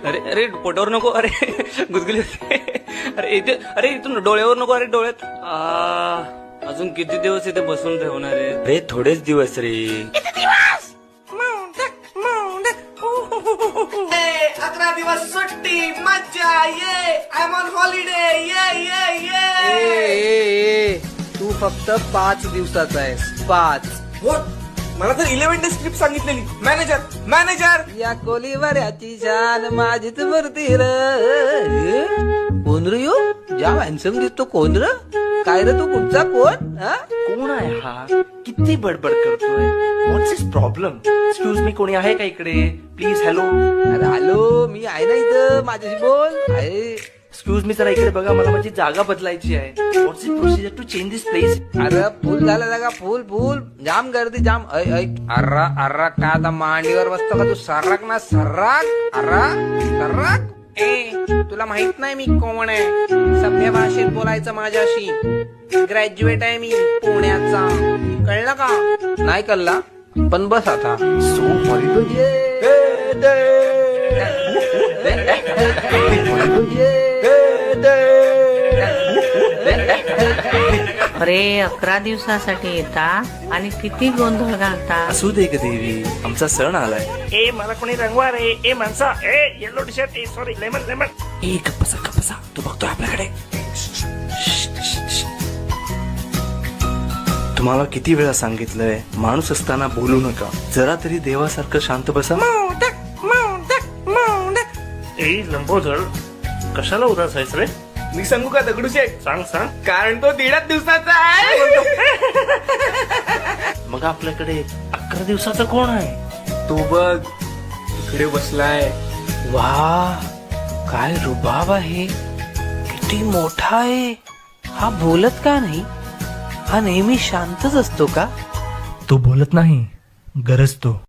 अरे अरे पोटावर नको, अरे गुदगुली होते. अरे इथे, अरे इथून डोळ्यावर नको, अरे डोळ्यात. अजून किती दिवस इथे बसून ठेवणार आहे? अरे थोडेच दिवस रे. 11 दिवस सुट्टी, मज्जा, ये आय एम ऑन हॉलिडे, ये. तू फक्त 5 दिवसाचा आहेस, 5. व्हॉट? मला तर 11 डेज ट्रिप सांगितलेली. मॅनेजर या कोलीवाऱ्याची शान माझीच भरती र. कोण रे यो? ज्या हॅन्सम दिसतो कोण र? काय रे तू कुठचा कोण? हा? कोण आहे हा? किती बडबड करतोय? व्हॉट्स इज प्रॉब्लेम? एक्सक्यूज मी, कोणी आहे का इकडे? प्लीज. हॅलो. अरे हॅलो, मी आहे ना इथं, माझ्याशी बोल. आहे. एक्सक्यूज मी, जरा इकडे बघा, मला माझी जागा बदलायची आहे. What's is procedure to change this place? अरे फुल झाला जागा, फुल जाम गर्दी जाम. अर्रा का आता मांडीवर बसतो का तू? सर्राक ना सर्राक. सर्राक. तुला माहित नाही मी कोण आहे? सभ्य भाषेत बोलायचं माझ्याशी. ग्रॅज्युएट आहे मी पुण्याचा. कळलं का? नाही कळला पण बस आता. So horrible. अरे 11 दिवसासाठी येता आणि किती गोंधळ घालता. असू दे ग देवी, आमचा सण आलाय. ए मला कोणी रंगवा रे. ए माणसा, ए येलो टी शर्ट, ए सॉरी लेमन. ए गप्पसा, तू बघतोय आपल्याकडे. तुम्हाला किती वेळा सांगितलंय, माणूस असताना बोलू नका. जरा तरी देवासारखं शांत बसा. ए लंबोदर, कशाला उदास आहेस रे? मी सांगू का दगडूशेठ? सांग. कारण तो 1.5 दिवसाचा आहे. मग आपल्याकडे 11 दिवसाचा कोण आहे? तो बघ इकडे बसलाय. वा, काय रुबाब आहे. किती मोठा आहे. हा बोलत का नाही? हा नेहमी शांतच असतो का? तो बोलत नाही, गरजतो.